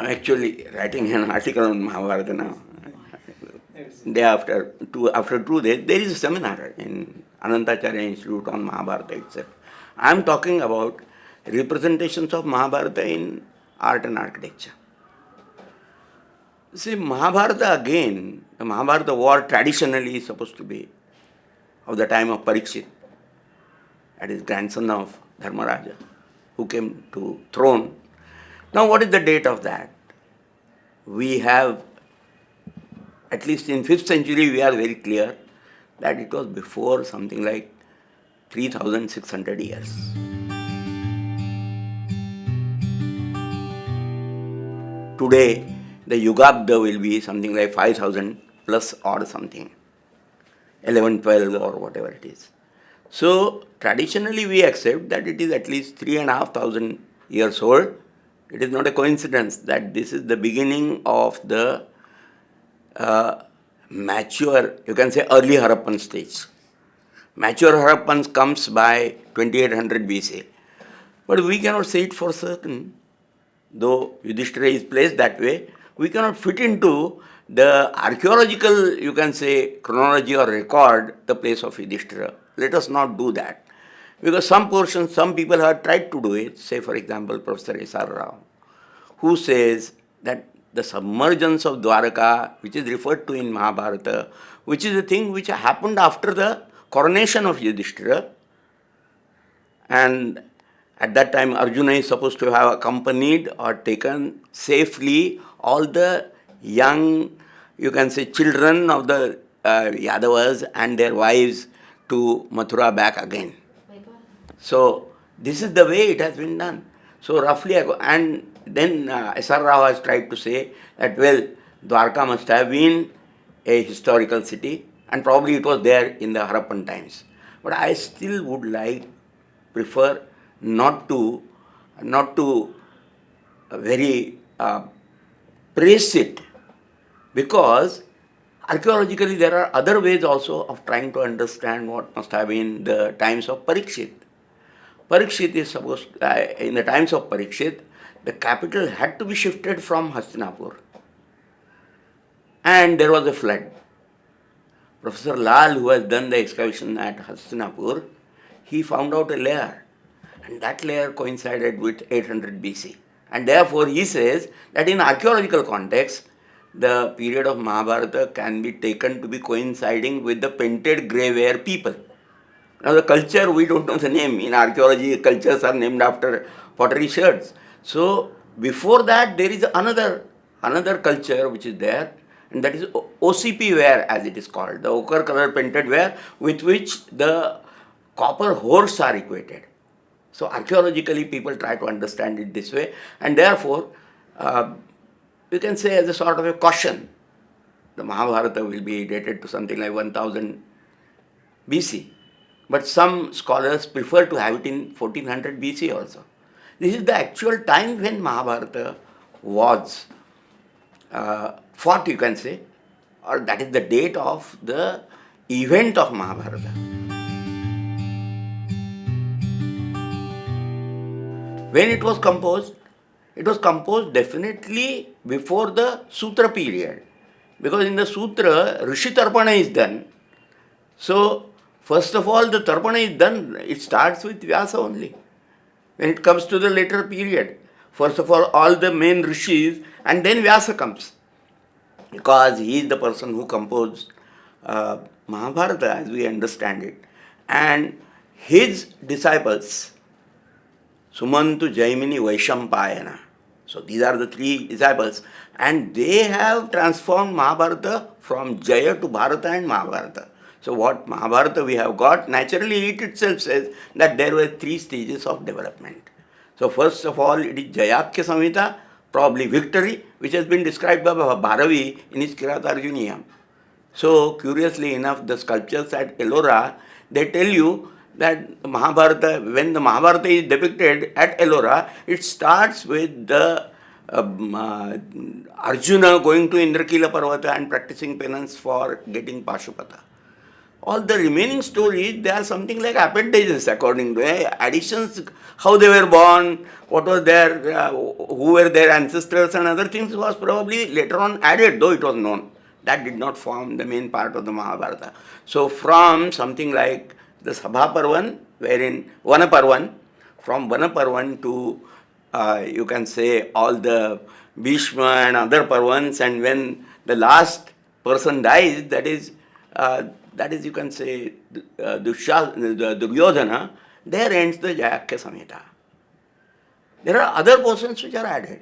I'm actually writing an article on Mahabharata now. Day after 2 days, there is a seminar in Anantacharya Institute on Mahabharata itself. I'm talking about representations of Mahabharata in art and architecture. See, Mahabharata again, the Mahabharata war traditionally is supposed to be of the time of Parikshit, that is grandson of Dharmaraja, who came to throne. Now, what is the date of that? We have, at least in 5th century, we are very clear that it was before something like 3,600 years. Today, the Yugabda will be something like 5,000 plus or something, 11, 12 or whatever it is. So, traditionally we accept that it is at least 3,500 years old. It is not a coincidence that this is the beginning of the mature, you can say early Harappan stage. Mature Harappan comes by 2800 BC. But we cannot say it for certain. Though Yudhishthira is placed that way, we cannot fit into the archaeological, you can say, chronology or record the place of Yudhishthira. Let us not do that. Because some portions, some people have tried to do it. Say, for example, Professor S.R. Rao, who says that the submergence of Dwarka, which is referred to in Mahabharata, which is a thing which happened after the coronation of Yudhishthira, and at that time Arjuna is supposed to have accompanied or taken safely all the young, you can say, children of the Yadavas and their wives to Mathura back again. So this is the way it has been done. So roughly, and then S.R. Rao has tried to say that, well, Dwarka must have been a historical city and probably it was there in the Harappan times. But I still would prefer not to very praise it, because archaeologically there are other ways also of trying to understand what must have been the times of Parikshit. Parikshit is supposed, in the times of Parikshit, the capital had to be shifted from Hastinapur. And there was a flood. Professor Lal, who has done the excavation at Hastinapur, he found out a layer. And that layer coincided with 800 BC. And therefore he says that in archaeological context, the period of Mahabharata can be taken to be coinciding with the painted grey ware people. Now the culture, we don't know the name. In archaeology, cultures are named after pottery sherds. So before that, there is another culture which is there, and that is OCP ware, as it is called, the ochre color painted ware with which the copper horse are equated. So archaeologically, people try to understand it this way, and therefore, you can say as a sort of a caution, the Mahabharata will be dated to something like 1000 BC. But some scholars prefer to have it in 1400 BC also. This is the actual time when Mahabharata was fought, you can say, or that is the date of the event of Mahabharata. When it was composed definitely before the Sutra period. Because in the Sutra, Rishi Tarpana is done. So, first of all, the Tarpana is done. It starts with Vyasa only. When it comes to the later period, first of all the main Rishis, and then Vyasa comes. Because he is the person who composed Mahabharata as we understand it. And his disciples, Sumantu, Jaimini, Vaishampayana. So these are the three disciples. And they have transformed Mahabharata from Jaya to Bharata and Mahabharata. So what Mahabharata we have got, naturally it itself says that there were 3 stages of development. So first of all, it is Jayakya Samhita, probably victory, which has been described by Bharavi in his Kiratarjuniyam. So curiously enough, the sculptures at Ellora, they tell you that Mahabharata, when the Mahabharata is depicted at Ellora, it starts with the Arjuna going to Indrakila Parvata and practicing penance for getting Pashupata. all the remaining stories, they are something like appendages according to additions, how they were born, what was their, who were their ancestors and other things was probably later on added, though it was known. That did not form the main part of the Mahabharata. So from something like the Sabha Parvan, wherein Vanaparvan, from Vanaparvan to you can say all the Bhishma and other Parvans, and when the last person dies, that is you can say Duryodhana, there ends the Jayakya Samhita. There are other portions which are added.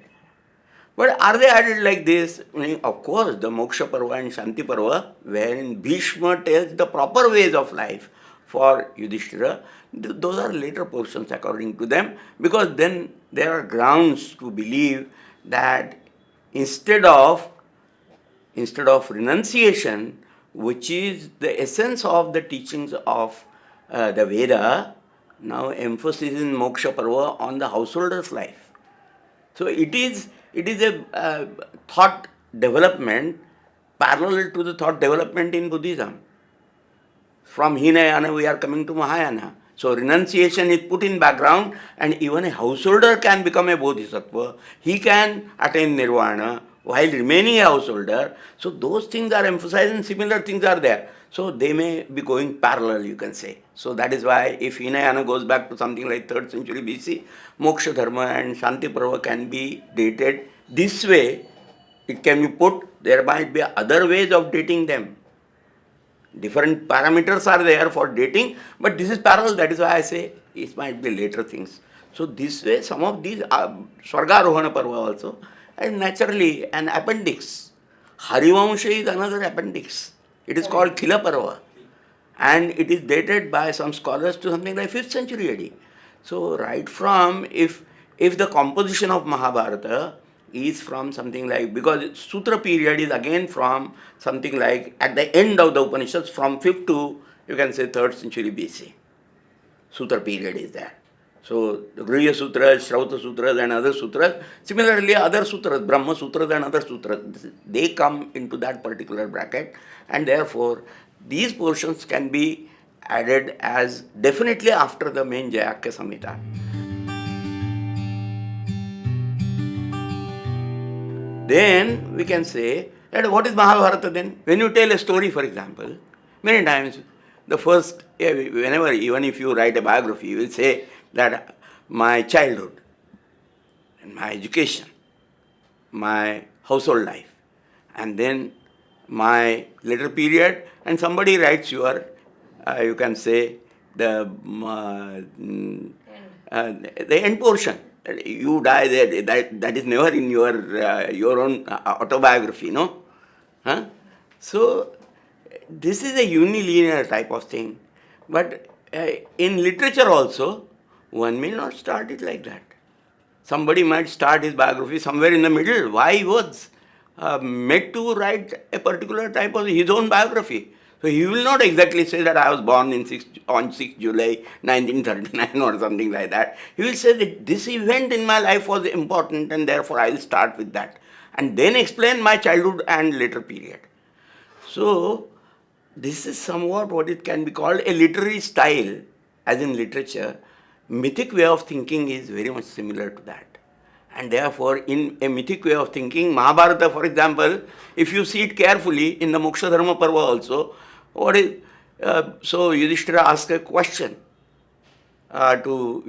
But are they added like this? I mean, of course, the Moksha Parva and Shanti Parva, wherein Bhishma tells the proper ways of life for Yudhishthira, those are later portions according to them, because then there are grounds to believe that instead of renunciation, which is the essence of the teachings of the Veda, now emphasis in Moksha Parva on the householder's life. So it is a thought development parallel to the thought development in Buddhism. From Hinayana we are coming to Mahayana. So renunciation is put in background, and even a householder can become a bodhisattva. He can attain nirvana while remaining a householder. So those things are emphasized and similar things are there. So they may be going parallel, you can say. So that is why if Hinayana goes back to something like 3rd century BC, Moksha Dharma and Shanti Parva can be dated this way. It can be put, there might be other ways of dating them. Different parameters are there for dating, but this is parallel, that is why I say it might be later things. So this way, some of these Swargarohana Parva also, and naturally an appendix. Harivamsha is another appendix. It is called Khila Parva, and it is dated by some scholars to something like 5th century AD. So right from, if the composition of Mahabharata is from something like, because Sutra period is again from something like at the end of the Upanishads from 5th to you can say 3rd century BC. Sutra period is there. So the Griya Sutras, Shrauta Sutras and other sutras, similarly other sutras, Brahma Sutras and other sutras, they come into that particular bracket, and therefore these portions can be added as definitely after the main Jayakya Samhita. Then we can say that what is Mahabharata then? When you tell a story, for example, many times the first, whenever, even if you write a biography, you will say that my childhood and my education, my household life, and then my later period, and somebody writes your, you can say, the end portion. You die, that is never in your own autobiography, no? Huh? So this is a unilinear type of thing. But in literature also, one may not start it like that. Somebody might start his biography somewhere in the middle. Why he was made to write a particular type of his own biography. So he will not exactly say that I was born on 6 July 1939 or something like that. He will say that this event in my life was important and therefore I will start with that. And then explain my childhood and later period. So this is somewhat what it can be called a literary style, as in literature. Mythic way of thinking is very much similar to that. And therefore, in a mythic way of thinking, Mahabharata, for example, if you see it carefully, in the Moksha Dharma Parva also, what is, so Yudhishthira asks a question to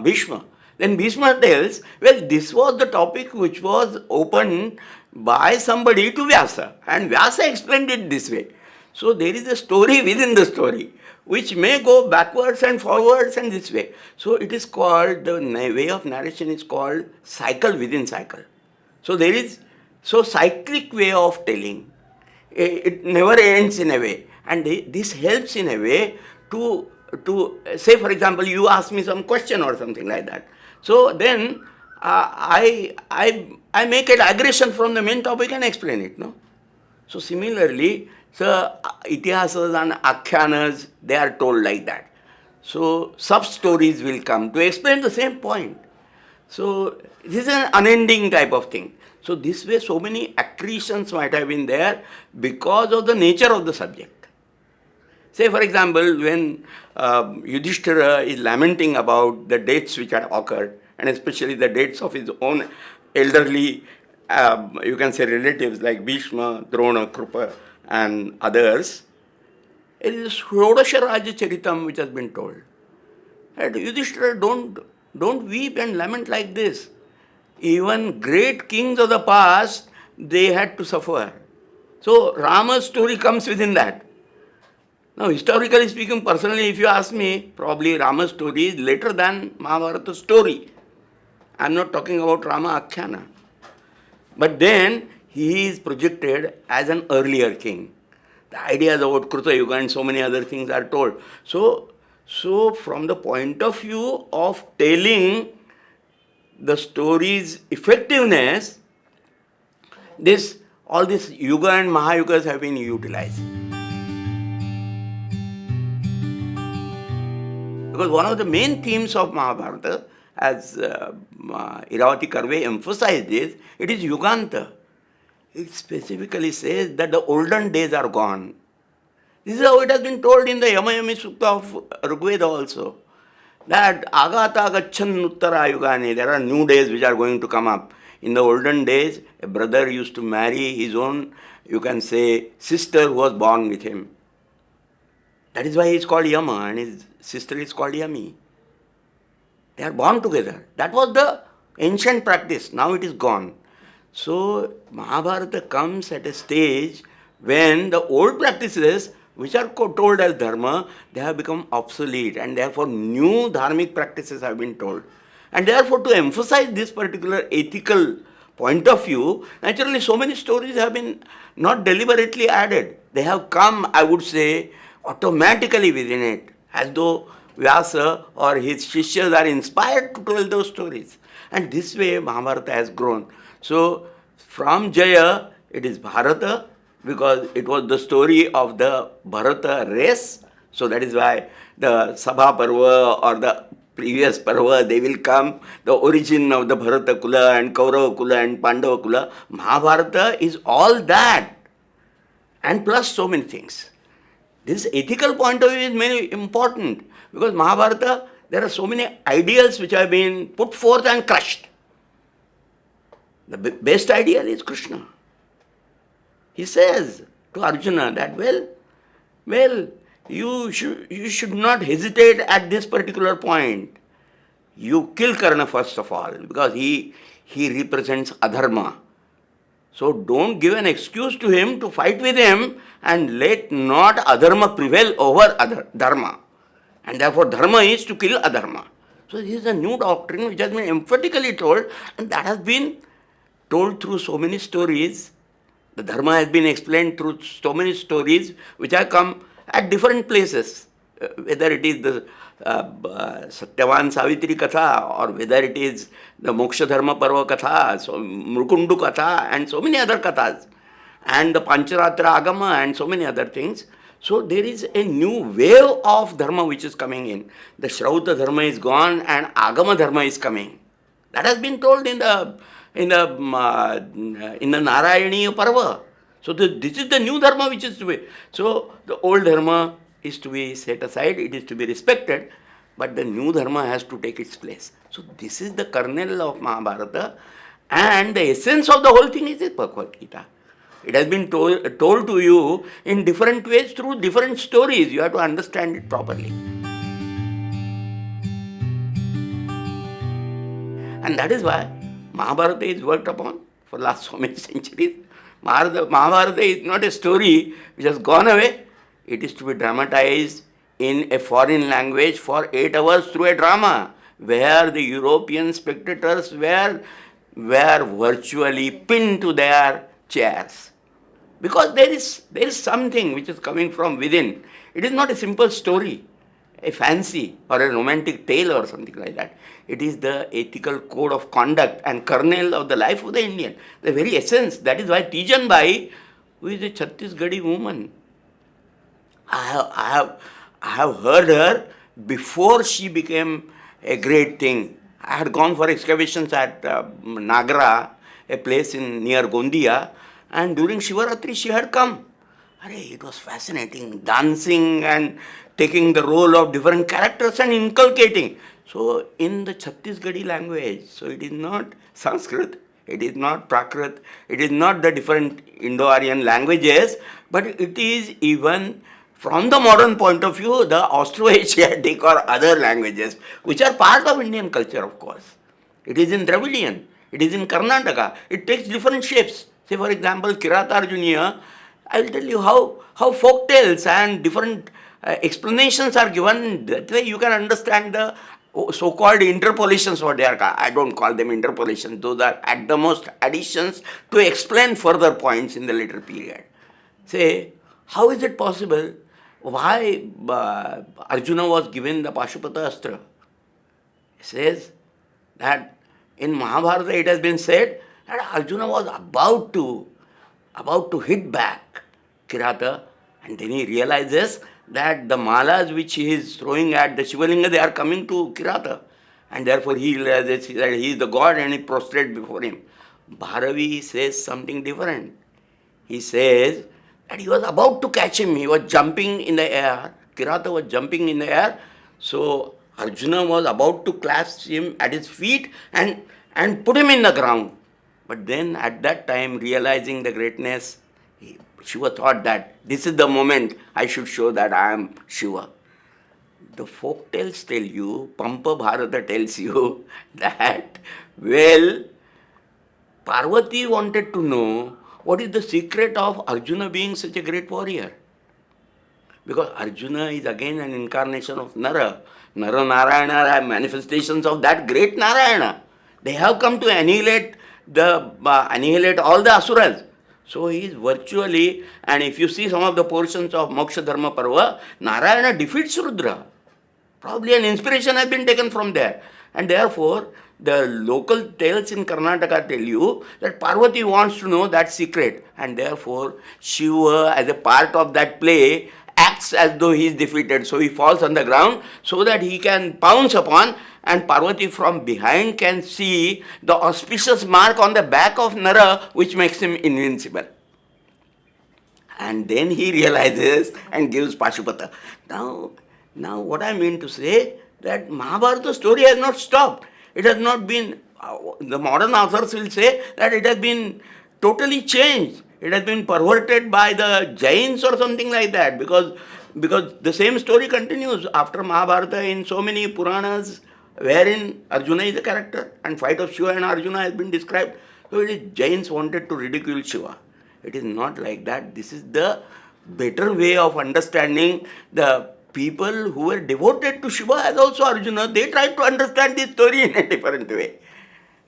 Bhishma. Then Bhishma tells, well, this was the topic which was opened by somebody to Vyasa, and Vyasa explained it this way. So there is a story within the story, which may go backwards and forwards and this way. So it is called, the way of narration is called cycle within cycle. So there is, so cyclic way of telling. It never ends in a way. And this helps in a way to say, for example, you ask me some question or something like that. So then I make a digression from the main topic and explain it, no? So similarly, so itihasas and akhyanas, they are told like that. So sub-stories will come to explain the same point. So this is an unending type of thing. So this way so many accretions might have been there because of the nature of the subject. Say, for example, when Yudhishthira is lamenting about the deaths which had occurred, and especially the deaths of his own elderly, you can say, relatives like Bhishma, Drona, Krupa, and others, it is Shodasha Raja Charitam which has been told. Right? Yudhishthira, don't weep and lament like this. Even great kings of the past, they had to suffer. So Rama's story comes within that. Now, historically speaking, personally, if you ask me, probably Rama's story is later than Mahabharata's story. I am not talking about Rama Akhyana. But then, he is projected as an earlier king. The ideas about Kruta Yuga and so many other things are told. So from the point of view of telling the story's effectiveness, all these Yuga and Mahayugas have been utilized. Because one of the main themes of Mahabharata, as Iravati Karve emphasized this, it is Yuganta. It specifically says that the olden days are gone. This is how it has been told in the Yamayami Sukta of Rigveda also. That Agata Gachan Uttara Yugani, there are new days which are going to come up. In the olden days, a brother used to marry his own, you can say, sister who was born with him. That is why he is called Yama and his sister is called Yami. They are born together. That was the ancient practice. Now it is gone. So Mahabharata comes at a stage when the old practices which are told as Dharma, they have become obsolete and therefore new dharmic practices have been told. And therefore to emphasize this particular ethical point of view, naturally so many stories have been not deliberately added. They have come, I would say, automatically within it, as though Vyasa or his Shishyas are inspired to tell those stories. And this way Mahabharata has grown. So from Jaya, it is Bharata, because it was the story of the Bharata race. So that is why the Sabha Parva or the previous Parva, they will come, the origin of the Bharata Kula and Kaurava Kula and Pandava Kula. Mahabharata is all that and plus so many things. This ethical point of view is very important because Mahabharata, there are so many ideals which have been put forth and crushed. The best ideal is Krishna. He says to Arjuna that, well, you should not hesitate at this particular point. You kill Karna first of all because he represents adharma. So don't give an excuse to him to fight with him and let not adharma prevail over dharma. And therefore dharma is to kill adharma. So this is a new doctrine which has been emphatically told and that has been told through so many stories. The dharma has been explained through so many stories which have come at different places. Whether it is the Satyavan Savitri Katha or whether it is the Moksha Dharma Parva Katha, so Mrukundu Katha and so many other Kathas and the Pancharatra Agama and so many other things. So there is a new wave of Dharma which is coming in. The Shrauta Dharma is gone and Agama Dharma is coming. That has been told in the Narayaniya Parva. So this is the new Dharma which is to be. So the old Dharma is to be set aside, it is to be respected, but the new Dharma has to take its place. So this is the kernel of Mahabharata and the essence of the whole thing is the Bhagavad Gita. It has been told to you in different ways through different stories. You have to understand it properly. And that is why Mahabharata is worked upon for the last so many centuries. Mahabharata is not a story which has gone away. It is to be dramatized in a foreign language for 8 hours through a drama where the European spectators were virtually pinned to their chairs. Because there is something which is coming from within. It is not a simple story, a fancy or a romantic tale or something like that. It is the ethical code of conduct and kernel of the life of the Indian, the very essence. That is why Tijan Bai, who is a Chhattisgarhi woman, I have heard her before she became a great thing. I had gone for excavations at Nagara, a place near Gondia, and during Shivaratri she had come. It was fascinating, dancing and taking the role of different characters and inculcating. So, in the Chhattisgarhi language, so it is not Sanskrit, it is not Prakrit, it is not the different Indo-Aryan languages, but it is even from the modern point of view, the Austro-Asiatic or other languages, which are part of Indian culture, of course. It is in Dravidian, it is in Karnataka, it takes different shapes. Say, for example, Kirata Arjuna, I will tell you how folk tales and different explanations are given. That way you can understand the so-called interpolations, what they are called. I don't call them interpolations. Those are at the most additions to explain further points in the later period. Say, how is it possible? Why Arjuna was given the Pashupati Astra? It says that in Mahabharata it has been said that Arjuna was about to hit back Kirata, and then he realizes that the malas which he is throwing at the Shivalinga, they are coming to Kirata, and therefore he realizes that he is the god and he prostrates before him. Bharavi says something different. He says that he was about to catch him, he was jumping in the air, Kirata was jumping in the air, so Arjuna was about to clasp him at his feet and put him in the ground. But then at that time, realizing the greatness, Shiva thought that this is the moment I should show that I am Shiva. The folk tales tell you, Pampa Bharata tells you that, well, Parvati wanted to know what is the secret of Arjuna being such a great warrior. Because Arjuna is again an incarnation of Nara. Nara Narayana are manifestations of that great Narayana. They have come to annihilate all the asuras. So he is virtually, and if you see some of the portions of Moksha Dharma Parva, Narayana defeats Rudra. Probably an inspiration has been taken from there. And therefore, the local tales in Karnataka tell you that Parvati wants to know that secret. And therefore, Shiva, as a part of that play, acts as though he is defeated. So he falls on the ground so that he can pounce upon, and Parvati from behind can see the auspicious mark on the back of Nara, which makes him invincible. And then he realizes and gives Pashupata. Now what I mean to say, that Mahabharata story has not stopped. It has not been, the modern authors will say that it has been totally changed. It has been perverted by the Jains or something like that, because the same story continues after Mahabharata in so many Puranas wherein Arjuna is a character and fight of Shiva and Arjuna has been described. So it is Jains wanted to ridicule Shiva. It is not like that. This is the better way of understanding. The people who were devoted to Shiva as also Arjuna, they tried to understand this story in a different way.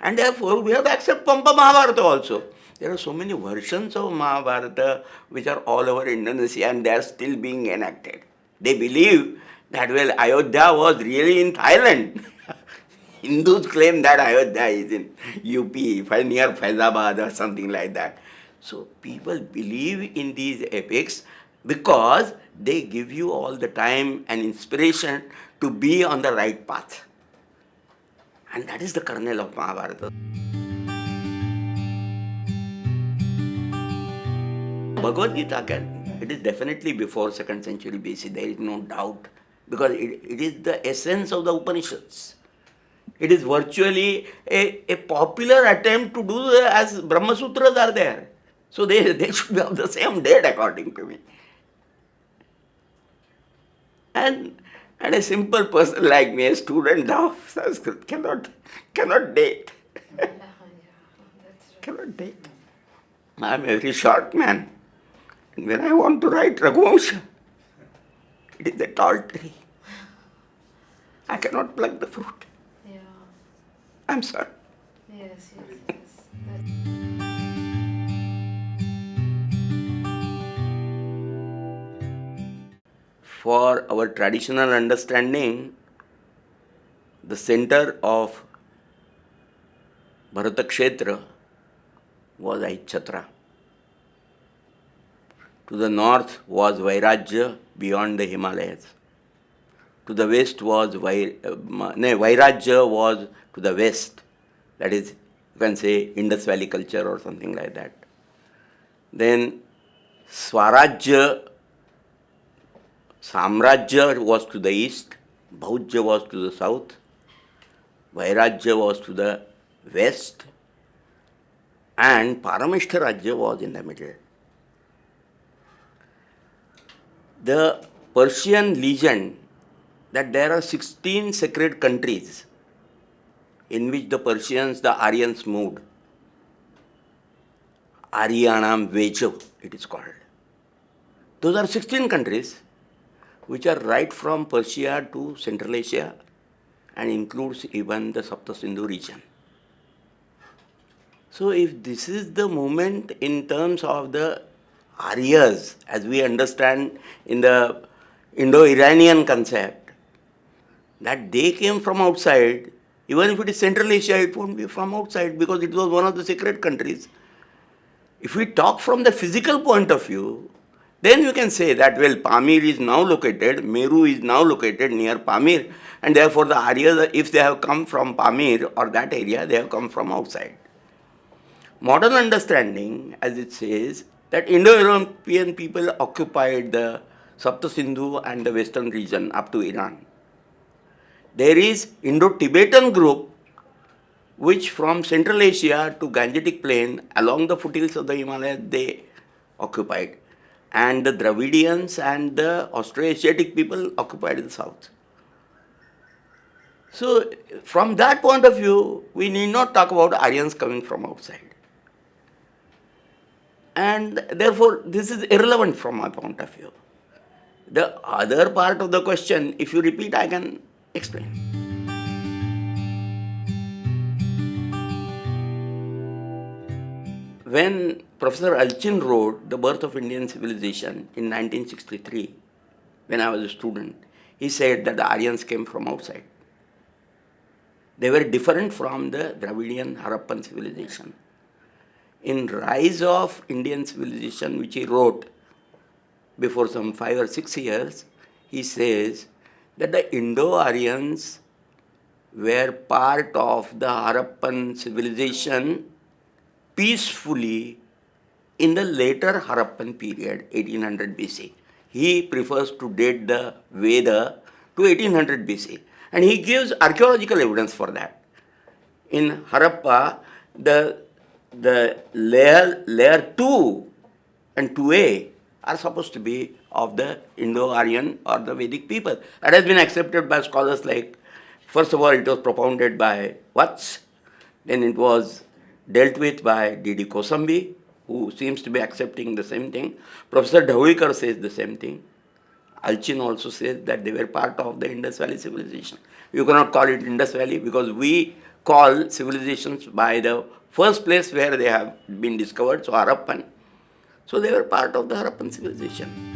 And therefore we have to accept Pampa Mahabharata also. There are so many versions of Mahabharata which are all over Indonesia and they are still being enacted. They believe that, well, Ayodhya was really in Thailand. Hindus claim that Ayodhya is in UP, near Faizabad or something like that. So people believe in these epics because they give you all the time an inspiration to be on the right path. And that is the kernel of Mahabharata. Bhagavad Gita, it is definitely before 2nd century BC, there is no doubt, because it is the essence of the Upanishads. It is virtually a popular attempt to do as Brahma Sutras are there. So they should be of the same date according to me. And a simple person like me, a student of Sanskrit, cannot date. Cannot date. I am a very short man. And when I want to write Raghuvamsha, it is a tall tree. I cannot pluck the fruit. Yeah. I'm sorry. Yes. For our traditional understanding, the center of Bharata Kshetra was Aichhatra. To the north was Vairajya beyond the Himalayas. To the west was Vairajya was to the west. That is, you can say Indus Valley culture or something like that. Then Swarajya, Samrajya was to the east, Bhaujya was to the south, Vairajya was to the west, and Paramishta Rajya was in the middle. The Persian legend that there are 16 sacred countries in which the Persians, the Aryans moved. Aryanam Vejo, it is called. Those are 16 countries which are right from Persia to Central Asia and includes even the Sapta Sindhu region. So if this is the moment in terms of the Aryas, as we understand in the Indo-Iranian concept, that they came from outside, even if it is Central Asia, it won't be from outside because it was one of the sacred countries. If we talk from the physical point of view, then you can say that, well, Pamir is now located, Meru is now located near Pamir, and therefore the Aryas, if they have come from Pamir or that area, they have come from outside. Modern understanding, as it says, that Indo-European people occupied the Sapta Sindhu and the western region up to Iran. There is Indo-Tibetan group which from Central Asia to Gangetic Plain along the foothills of the Himalayas they occupied. And the Dravidians and the Austroasiatic people occupied the south. So from that point of view, we need not talk about Aryans coming from outside. And therefore, this is irrelevant from my point of view. The other part of the question, if you repeat, I can explain. When Professor Alchin wrote The Birth of Indian Civilization in 1963, when I was a student, he said that the Aryans came from outside. They were different from the Dravidian Harappan civilization. In Rise of Indian Civilization, which he wrote before some 5 or 6 years, he says that the Indo-Aryans were part of the Harappan civilization peacefully in the later Harappan period, 1800 BC. He prefers to date the Veda to 1800 BC. And he gives archaeological evidence for that. In Harappa, the layer 2 and 2A are supposed to be of the Indo-Aryan or the Vedic people. That has been accepted by scholars like, first of all, it was propounded by Vats, then it was dealt with by D.D. Kosambi, who seems to be accepting the same thing. Professor Dhawikar says the same thing. Alchin also says that they were part of the Indus Valley civilization. You cannot call it Indus Valley because we call civilizations by the first place where they have been discovered, so Harappan. So they were part of the Harappan civilization.